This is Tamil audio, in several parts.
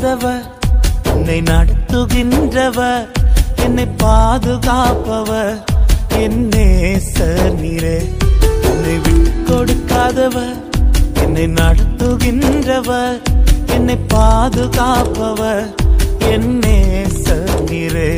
கொடுக்காதவர், என்னை நடத்துகின்றவர், என்னை பாதுகாப்பவர், என் நேசர் நீரே. என்னை விட்டு கொடுக்காதவர், என்னை நடத்துகின்றவர், என்னை பாதுகாப்பவர், என் நேசர் நீரே.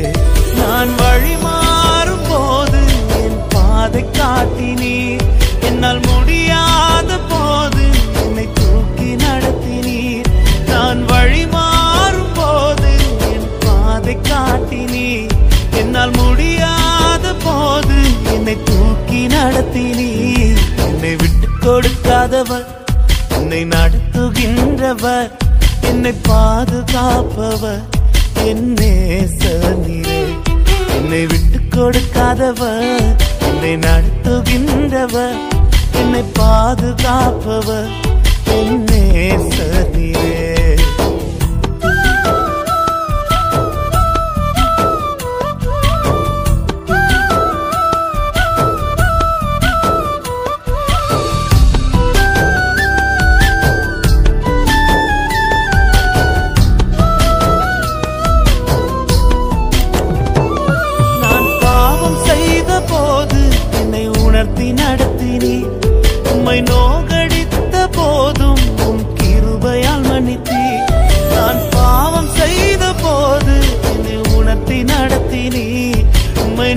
நான் வழி மாறும் போது என் பாதை காட்டினீர், என்னால் முடியாத போது என்னை தூக்கி நடத்தினீர். நான் வழி மாறும் போது என் பாதை காட்டினீர், என்னால் முடியாத போது என்னை தூக்கி நடத்தினீர். என்னை விட்டு கொடுக்காதவர், என்னை நடத்துகின்றவர், என்னை பாதுகாப்பவர், என் நேசர் நீரே. என்னை விட்டு கொடுக்காதவர், என்னை நடத்துகின்றவர், என்னை பாதுகாப்பவர், என் நேசர் நீரே. நடத்தினீர், உம்மை நோகடித்த போதும் உம் கிருபையால் மன்னித்தீர். நான் பாவம் செய்த போது என்னை உணர்த்தி நடத்தினீர், உம்மை